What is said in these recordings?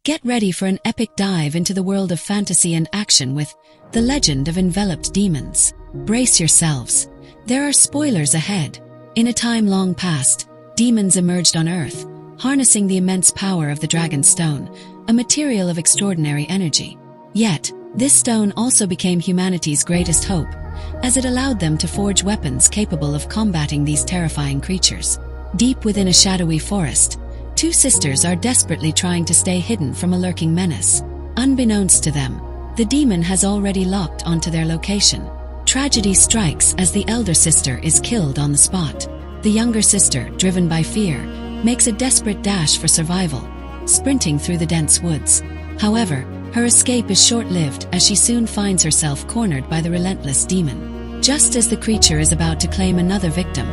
Get ready for an epic dive into the world of fantasy and action with The Legend of Enveloped Demons. Brace yourselves. There are spoilers ahead. In a time long past, demons emerged on Earth, harnessing the immense power of the Dragon Stone, a material of extraordinary energy. Yet, this stone also became humanity's greatest hope, as it allowed them to forge weapons capable of combating these terrifying creatures. Deep within a shadowy forest, two sisters are desperately trying to stay hidden from a lurking menace. Unbeknownst to them, the demon has already locked onto their location. Tragedy strikes as the elder sister is killed on the spot. The younger sister, driven by fear, makes a desperate dash for survival, sprinting through the dense woods. However, her escape is short-lived as she soon finds herself cornered by the relentless demon. Just as the creature is about to claim another victim,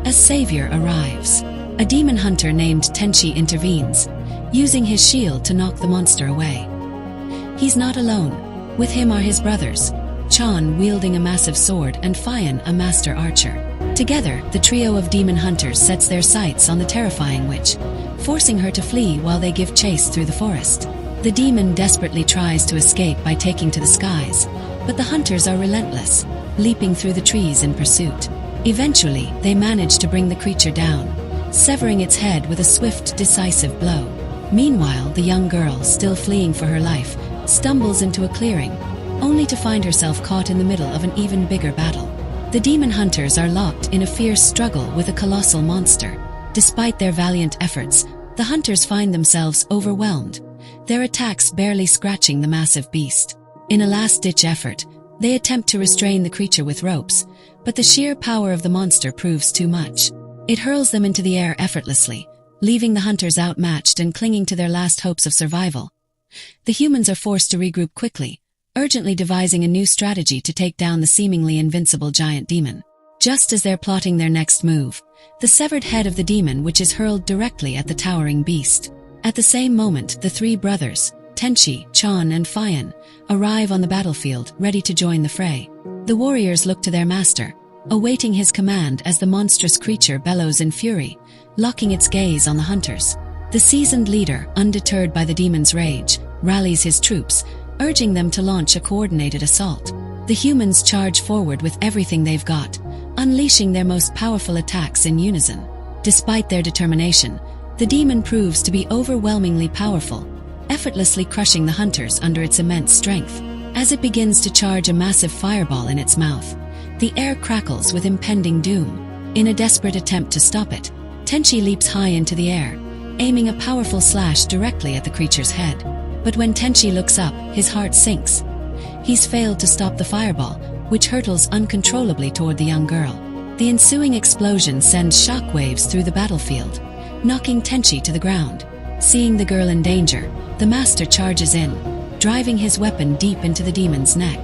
a savior arrives. A demon hunter named Tenchi intervenes, using his shield to knock the monster away. He's not alone. With him are his brothers, Chan wielding a massive sword and Fian, a master archer. Together, the trio of demon hunters sets their sights on the terrifying witch, forcing her to flee while they give chase through the forest. The demon desperately tries to escape by taking to the skies, but the hunters are relentless, leaping through the trees in pursuit. Eventually, they manage to bring the creature down, severing its head with a swift, decisive blow. Meanwhile, the young girl, still fleeing for her life, stumbles into a clearing, only to find herself caught in the middle of an even bigger battle. The demon hunters are locked in a fierce struggle with a colossal monster. Despite their valiant efforts, the hunters find themselves overwhelmed, their attacks barely scratching the massive beast. In a last-ditch effort, they attempt to restrain the creature with ropes, but the sheer power of the monster proves too much. It hurls them into the air effortlessly, leaving the hunters outmatched and clinging to their last hopes of survival. The humans are forced to regroup quickly, urgently devising a new strategy to take down the seemingly invincible giant demon. Just as they're plotting their next move, the severed head of the demon which is hurled directly at the towering beast. At the same moment, the three brothers, Tenchi, Chan and Fian, arrive on the battlefield, ready to join the fray. The warriors look to their master, awaiting his command as the monstrous creature bellows in fury, locking its gaze on the hunters. The seasoned leader, undeterred by the demon's rage, rallies his troops, urging them to launch a coordinated assault. The humans charge forward with everything they've got, unleashing their most powerful attacks in unison. Despite their determination, the demon proves to be overwhelmingly powerful, effortlessly crushing the hunters under its immense strength. As it begins to charge a massive fireball in its mouth, the air crackles with impending doom. In a desperate attempt to stop it, Tenchi leaps high into the air, aiming a powerful slash directly at the creature's head. But when Tenchi looks up, his heart sinks. He's failed to stop the fireball, which hurtles uncontrollably toward the young girl. The ensuing explosion sends shockwaves through the battlefield, knocking Tenchi to the ground. Seeing the girl in danger, the master charges in, driving his weapon deep into the demon's neck.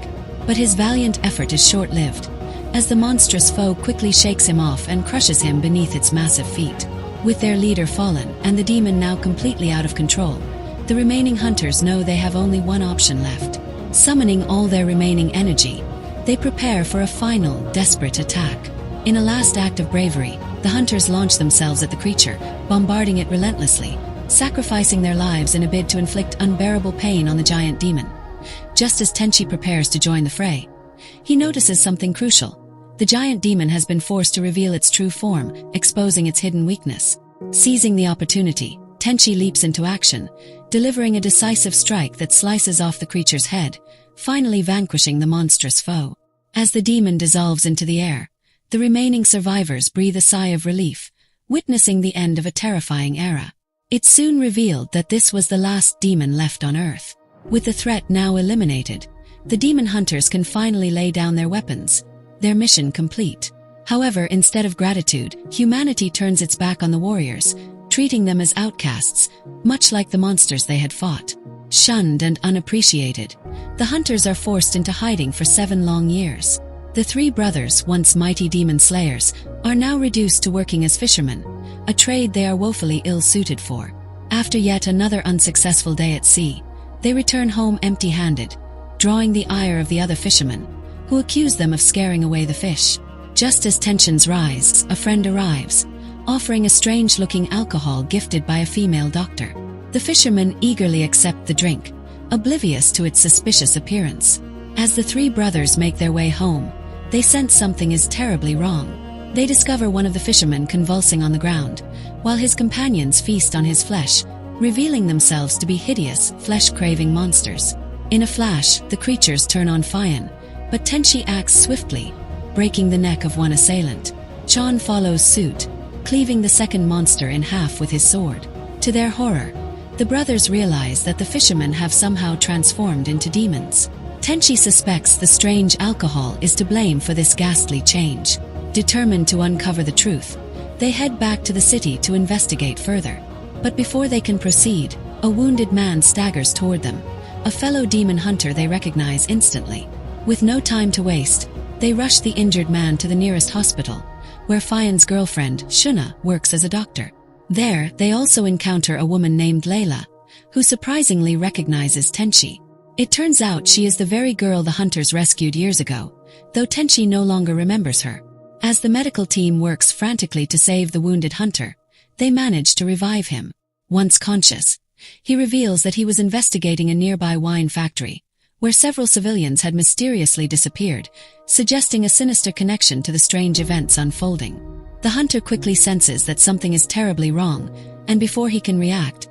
But his valiant effort is short-lived, as the monstrous foe quickly shakes him off and crushes him beneath its massive feet. With their leader fallen and the demon now completely out of control, the remaining hunters know they have only one option left. Summoning all their remaining energy, they prepare for a final, desperate attack. In a last act of bravery, the hunters launch themselves at the creature, bombarding it relentlessly, sacrificing their lives in a bid to inflict unbearable pain on the giant demon. Just as Tenchi prepares to join the fray, he notices something crucial. The giant demon has been forced to reveal its true form, exposing its hidden weakness. Seizing the opportunity, Tenchi leaps into action, delivering a decisive strike that slices off the creature's head, finally vanquishing the monstrous foe. As the demon dissolves into the air, the remaining survivors breathe a sigh of relief, witnessing the end of a terrifying era. It soon revealed that this was the last demon left on Earth. With the threat now eliminated, the demon hunters can finally lay down their weapons, their mission complete. However, instead of gratitude, humanity turns its back on the warriors, treating them as outcasts, much like the monsters they had fought. Shunned and unappreciated, the hunters are forced into hiding for 7 long years. The three brothers, once mighty demon slayers, are now reduced to working as fishermen, a trade they are woefully ill-suited for. After yet another unsuccessful day at sea, they return home empty-handed, drawing the ire of the other fishermen, who accuse them of scaring away the fish. Just as tensions rise, a friend arrives, offering a strange-looking alcohol gifted by a female doctor. The fishermen eagerly accept the drink, oblivious to its suspicious appearance. As the three brothers make their way home, they sense something is terribly wrong. They discover one of the fishermen convulsing on the ground, while his companions feast on his flesh, revealing themselves to be hideous, flesh-craving monsters. In a flash, the creatures turn on Fian, but Tenchi acts swiftly, breaking the neck of one assailant. Chan follows suit, cleaving the second monster in half with his sword. To their horror, the brothers realize that the fishermen have somehow transformed into demons. Tenchi suspects the strange alcohol is to blame for this ghastly change. Determined to uncover the truth, they head back to the city to investigate further. But before they can proceed, a wounded man staggers toward them, a fellow demon hunter they recognize instantly. With no time to waste, they rush the injured man to the nearest hospital, where Fian's girlfriend, Shuna, works as a doctor. There, they also encounter a woman named Layla, who surprisingly recognizes Tenchi. It turns out she is the very girl the hunters rescued years ago, though Tenchi no longer remembers her. As the medical team works frantically to save the wounded hunter, they manage to revive him. Once conscious, he reveals that he was investigating a nearby wine factory, where several civilians had mysteriously disappeared, suggesting a sinister connection to the strange events unfolding. The hunter quickly senses that something is terribly wrong, and before he can react,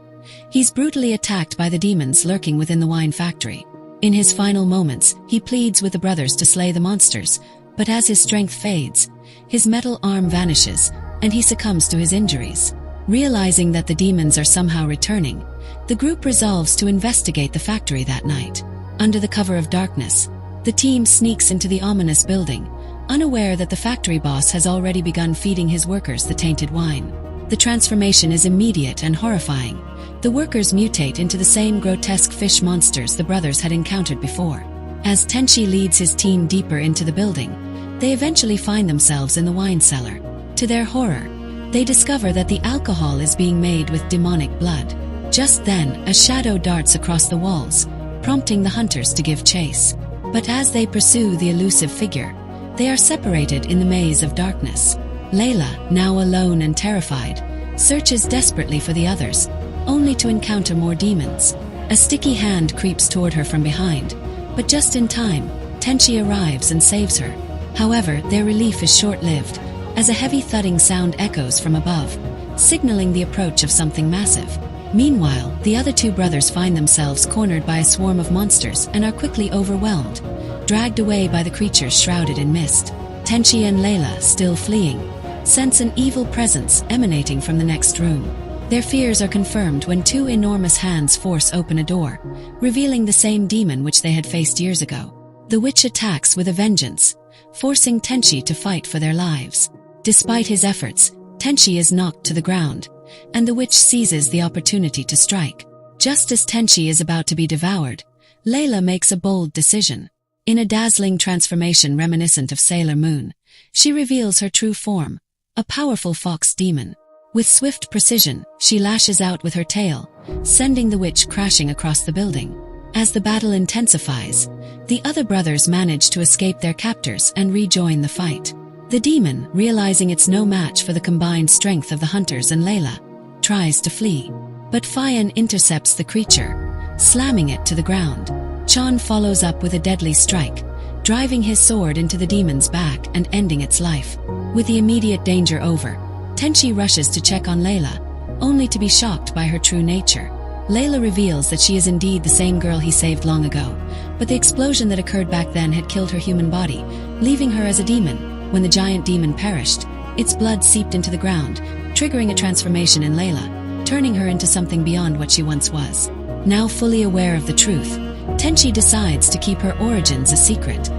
he's brutally attacked by the demons lurking within the wine factory. In his final moments, he pleads with the brothers to slay the monsters, but as his strength fades, his metal arm vanishes, and he succumbs to his injuries. Realizing that the demons are somehow returning, the group resolves to investigate the factory that night. Under the cover of darkness, the team sneaks into the ominous building, unaware that the factory boss has already begun feeding his workers the tainted wine. The transformation is immediate and horrifying. The workers mutate into the same grotesque fish monsters the brothers had encountered before. As Tenchi leads his team deeper into the building, they eventually find themselves in the wine cellar. To their horror, they discover that the alcohol is being made with demonic blood. Just then, a shadow darts across the walls, prompting the hunters to give chase. But as they pursue the elusive figure, they are separated in the maze of darkness. Layla, now alone and terrified, searches desperately for the others, only to encounter more demons. A sticky hand creeps toward her from behind, but just in time, Tenchi arrives and saves her. However, their relief is short-lived, as a heavy thudding sound echoes from above, signaling the approach of something massive. Meanwhile, the other two brothers find themselves cornered by a swarm of monsters and are quickly overwhelmed, dragged away by the creatures shrouded in mist. Tenchi and Layla, still fleeing, sense an evil presence emanating from the next room. Their fears are confirmed when two enormous hands force open a door, revealing the same demon which they had faced years ago. The witch attacks with a vengeance, forcing Tenchi to fight for their lives. Despite his efforts, Tenchi is knocked to the ground, and the witch seizes the opportunity to strike. Just as Tenchi is about to be devoured, Layla makes a bold decision. In a dazzling transformation reminiscent of Sailor Moon, she reveals her true form, a powerful fox demon. With swift precision, she lashes out with her tail, sending the witch crashing across the building. As the battle intensifies, the other brothers manage to escape their captors and rejoin the fight. The demon, realizing it's no match for the combined strength of the hunters and Layla, tries to flee. But Fian intercepts the creature, slamming it to the ground. Chan follows up with a deadly strike, driving his sword into the demon's back and ending its life. With the immediate danger over, Tenchi rushes to check on Layla, only to be shocked by her true nature. Layla reveals that she is indeed the same girl he saved long ago, but the explosion that occurred back then had killed her human body, leaving her as a demon. When the giant demon perished, its blood seeped into the ground, triggering a transformation in Layla, turning her into something beyond what she once was. Now fully aware of the truth, Tenchi decides to keep her origins a secret.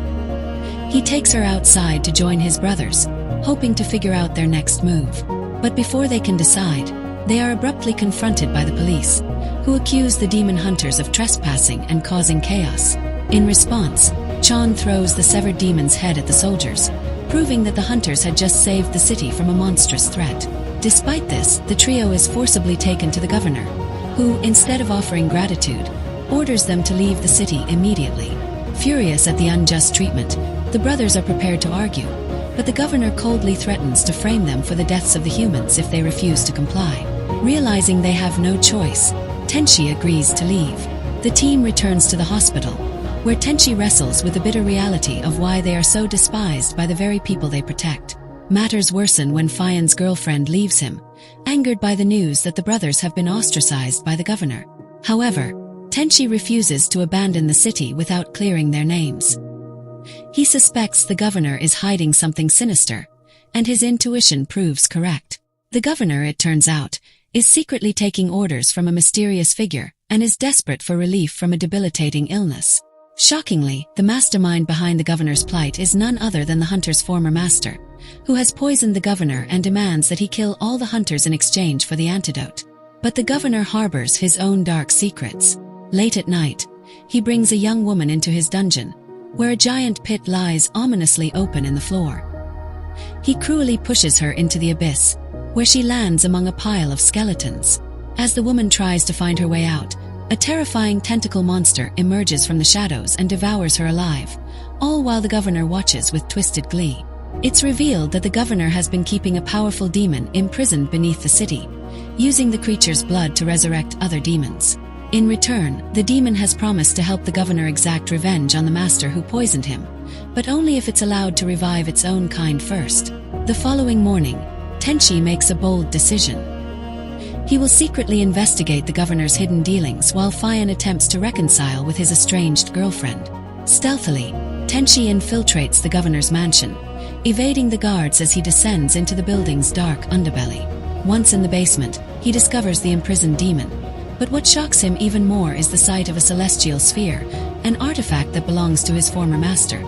He takes her outside to join his brothers, hoping to figure out their next move. But before they can decide, they are abruptly confronted by the police, who accuse the demon hunters of trespassing and causing chaos. In response, Chan throws the severed demon's head at the soldiers, proving that the hunters had just saved the city from a monstrous threat. Despite this, the trio is forcibly taken to the governor, who, instead of offering gratitude, orders them to leave the city immediately. Furious at the unjust treatment, the brothers are prepared to argue, but the governor coldly threatens to frame them for the deaths of the humans if they refuse to comply. Realizing they have no choice, Tenchi agrees to leave. The team returns to the hospital, where Tenchi wrestles with the bitter reality of why they are so despised by the very people they protect. Matters worsen when Fian's girlfriend leaves him, angered by the news that the brothers have been ostracized by the governor. However, Tenchi refuses to abandon the city without clearing their names. He suspects the governor is hiding something sinister, and his intuition proves correct. The governor, it turns out, is secretly taking orders from a mysterious figure and is desperate for relief from a debilitating illness. Shockingly, the mastermind behind the governor's plight is none other than the hunter's former master, who has poisoned the governor and demands that he kill all the hunters in exchange for the antidote. But the governor harbors his own dark secrets. Late at night, he brings a young woman into his dungeon, where a giant pit lies ominously open in the floor. He cruelly pushes her into the abyss, where she lands among a pile of skeletons. As the woman tries to find her way out, a terrifying tentacle monster emerges from the shadows and devours her alive, all while the governor watches with twisted glee. It's revealed that the governor has been keeping a powerful demon imprisoned beneath the city, using the creature's blood to resurrect other demons. In return, the demon has promised to help the governor exact revenge on the master who poisoned him, but only if it's allowed to revive its own kind first. The following morning, Tenchi makes a bold decision. He will secretly investigate the governor's hidden dealings while Fian attempts to reconcile with his estranged girlfriend. Stealthily, Tenchi infiltrates the governor's mansion, evading the guards as he descends into the building's dark underbelly. Once in the basement, he discovers the imprisoned demon, but what shocks him even more is the sight of a celestial sphere, an artifact that belongs to his former master.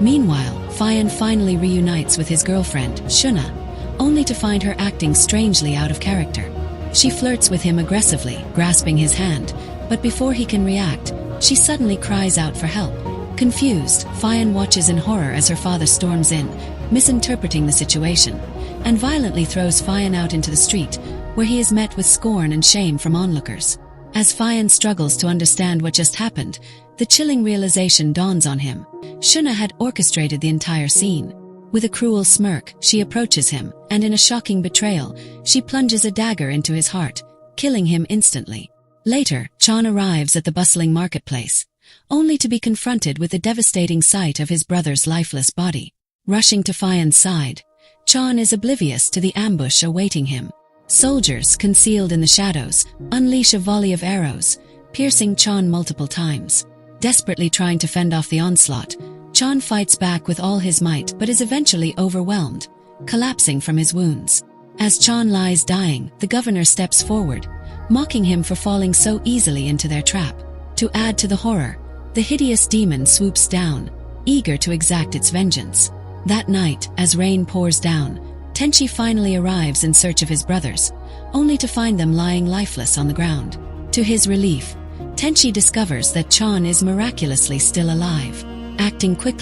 Meanwhile, Fian finally reunites with his girlfriend, Shuna, only to find her acting strangely out of character. She flirts with him aggressively, grasping his hand, but before he can react, she suddenly cries out for help. Confused, Fian watches in horror as her father storms in, misinterpreting the situation, and violently throws Fian out into the street, where he is met with scorn and shame from onlookers. As Fian struggles to understand what just happened, the chilling realization dawns on him. Shuna had orchestrated the entire scene. With a cruel smirk, she approaches him, and in a shocking betrayal, she plunges a dagger into his heart, killing him instantly. Later, Chan arrives at the bustling marketplace, only to be confronted with the devastating sight of his brother's lifeless body. Rushing to Fian's side, Chan is oblivious to the ambush awaiting him. Soldiers, concealed in the shadows, unleash a volley of arrows, piercing Chan multiple times. Desperately trying to fend off the onslaught, Chan fights back with all his might but is eventually overwhelmed, collapsing from his wounds. As Chan lies dying, the governor steps forward, mocking him for falling so easily into their trap. To add to the horror, the hideous demon swoops down, eager to exact its vengeance. That night, as rain pours down, Tenchi finally arrives in search of his brothers, only to find them lying lifeless on the ground. To his relief, Tenchi discovers that Chan is miraculously still alive. Acting quickly,